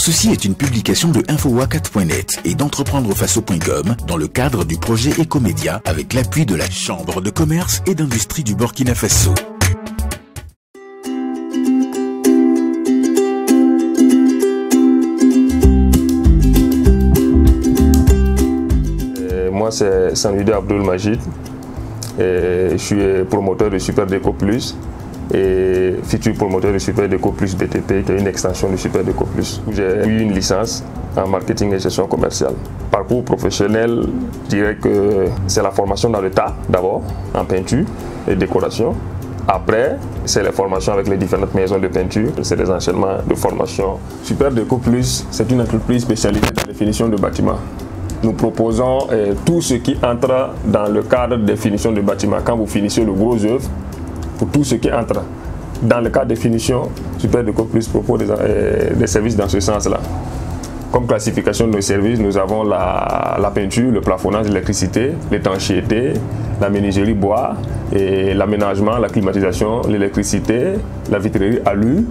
Ceci est une publication de Infowacat.net et d'entreprendrefaso.com dans le cadre du projet Ecomédia avec l'appui de la Chambre de commerce et d'industrie du Burkina Faso. Moi, c'est Sanouide Abdul Majid. Je suis promoteur de Super Déco Plus et futur promoteur de Super Déco Plus BTP, qui est une extension de Super Déco Plus. J'ai eu une licence en marketing et gestion commerciale. Parcours professionnel, je dirais que c'est la formation dans le tas d'abord, en peinture et décoration. Après, c'est les formations avec les différentes maisons de peinture, c'est des enchaînements de formation. Super Déco Plus, c'est une entreprise spécialisée dans la finition de bâtiments. Nous proposons tout ce qui entre dans le cadre des finitions de bâtiments. Quand vous finissez le gros œuvre, pour tout ce qui entre dans le cadre des finitions, Super Déco Plus propose des services dans ce sens-là. Comme classification de nos services, nous avons la peinture, le plafonnage, l'électricité, l'étanchéité, la menuiserie bois, et l'aménagement, la climatisation, l'électricité, la vitrerie alu,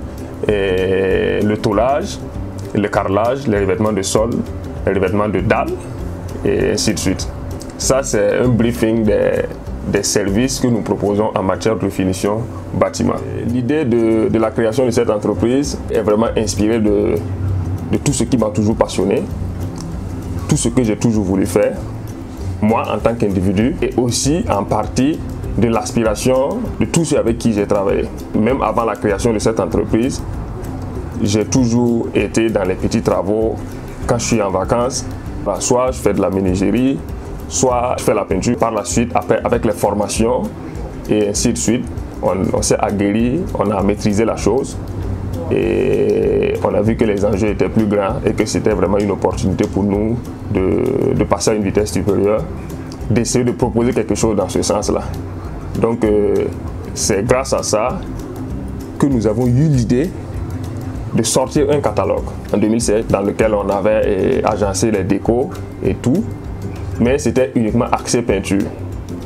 et le tôlage, le carrelage, les revêtements de sol, les revêtements de dalles, et ainsi de suite. Ça, c'est un briefing des services que nous proposons en matière de finition bâtiment. L'idée de la création de cette entreprise est vraiment inspirée de tout ce qui m'a toujours passionné, tout ce que j'ai toujours voulu faire, moi en tant qu'individu, et aussi en partie de l'aspiration de tous ceux avec qui j'ai travaillé. Même avant la création de cette entreprise, j'ai toujours été dans les petits travaux. Quand je suis en vacances, soit je fais de la menuiserie, soit je fais la peinture. Par la suite, après, avec les formations et ainsi de suite, on s'est aguerri, on a maîtrisé la chose et on a vu que les enjeux étaient plus grands et que c'était vraiment une opportunité pour nous de passer à une vitesse supérieure, d'essayer de proposer quelque chose dans ce sens-là. Donc c'est grâce à ça que nous avons eu l'idée de sortir un catalogue en 2007 dans lequel on avait agencé les décos et tout, mais c'était uniquement axé peinture.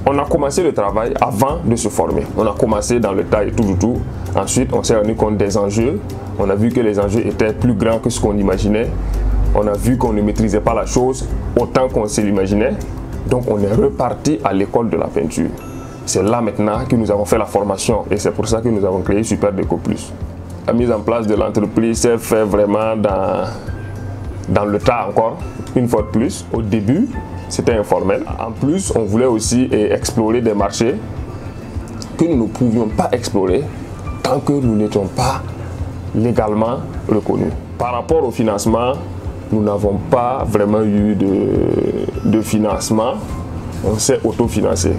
On a commencé le travail avant de se former. On a commencé dans le tas et tout. Ensuite, on s'est rendu compte des enjeux. On a vu que les enjeux étaient plus grands que ce qu'on imaginait. On a vu qu'on ne maîtrisait pas la chose autant qu'on se l'imaginait. Donc, on est reparti à l'école de la peinture. C'est là maintenant que nous avons fait la formation et c'est pour ça que nous avons créé Super Déco Plus. La mise en place de l'entreprise s'est faite vraiment dans le tas encore, une fois de plus. Au début, c'était informel. En plus, on voulait aussi explorer des marchés que nous ne pouvions pas explorer tant que nous n'étions pas légalement reconnus. Par rapport au financement, nous n'avons pas vraiment eu de financement. On s'est autofinancé.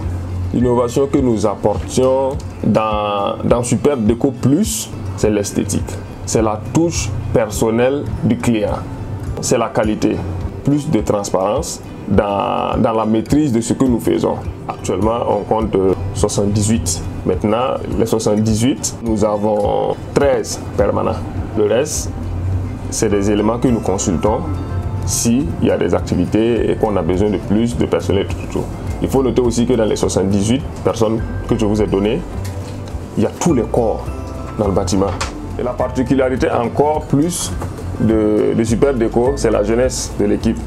L'innovation que nous apportions dans Super Déco Plus, c'est l'esthétique. C'est la touche personnelle du client. C'est la qualité. Plus de transparence dans la maîtrise de ce que nous faisons. Actuellement, on compte 78. Maintenant, les 78, nous avons 13 permanents. Le reste, c'est des éléments que nous consultons s'il y a des activités et qu'on a besoin de plus de personnel. Il faut noter aussi que dans les 78 personnes que je vous ai données, il y a tous les corps dans le bâtiment. Et la particularité encore plus de Super Déco, c'est la jeunesse de l'équipe.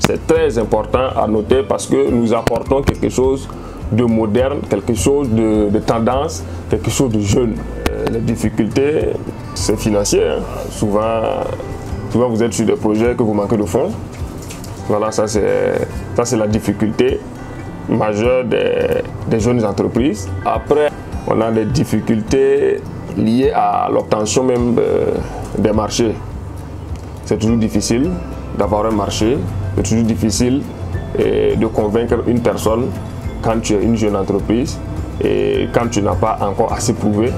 C'est très important à noter parce que nous apportons quelque chose de moderne, quelque chose de tendance, quelque chose de jeune. Les difficultés, c'est financier. Souvent, vous êtes sur des projets que vous manquez de fonds. Voilà, ça c'est la difficulté majeure des jeunes entreprises. Après, on a des difficultés liées à l'obtention même des marchés. C'est toujours difficile d'avoir un marché, c'est toujours difficile de convaincre une personne quand tu es une jeune entreprise et quand tu n'as pas encore assez prouvé.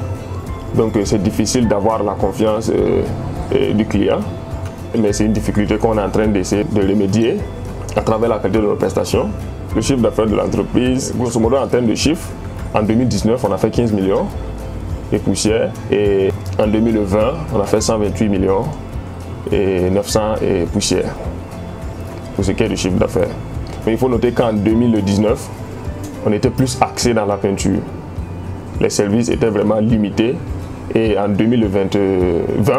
Donc c'est difficile d'avoir la confiance du client, mais c'est une difficulté qu'on est en train d'essayer de remédier à travers la qualité de nos prestations. Le chiffre d'affaires de l'entreprise, grosso modo en termes de chiffres, en 2019 on a fait 15 millions et poussières et en 2020 on a fait 128 millions et 900 et poussières pour ce qui est du chiffre d'affaires. Mais il faut noter qu'en 2019 on était plus axé dans la peinture. Les services étaient vraiment limités et en 2020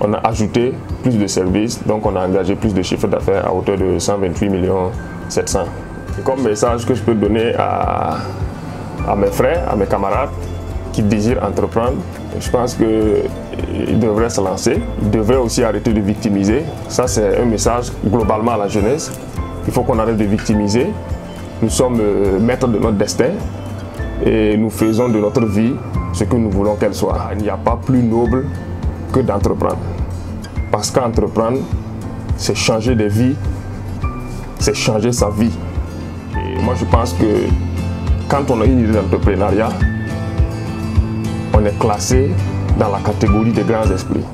on a ajouté plus de services, donc on a engagé plus de chiffre d'affaires à hauteur de 128 700 000. Et comme message que je peux donner à mes frères, à mes camarades qui désirent entreprendre, je pense qu'ils devraient se lancer, ils devraient aussi arrêter de victimiser. Ça, c'est un message globalement à la jeunesse. Il faut qu'on arrête de victimiser. Nous sommes maîtres de notre destin et nous faisons de notre vie ce que nous voulons qu'elle soit. Il n'y a pas plus noble que d'entreprendre. Parce qu'entreprendre, c'est changer des vies, c'est changer sa vie. Et moi, je pense que quand on a une idée d'entrepreneuriat, on est classé dans la catégorie des grands esprits.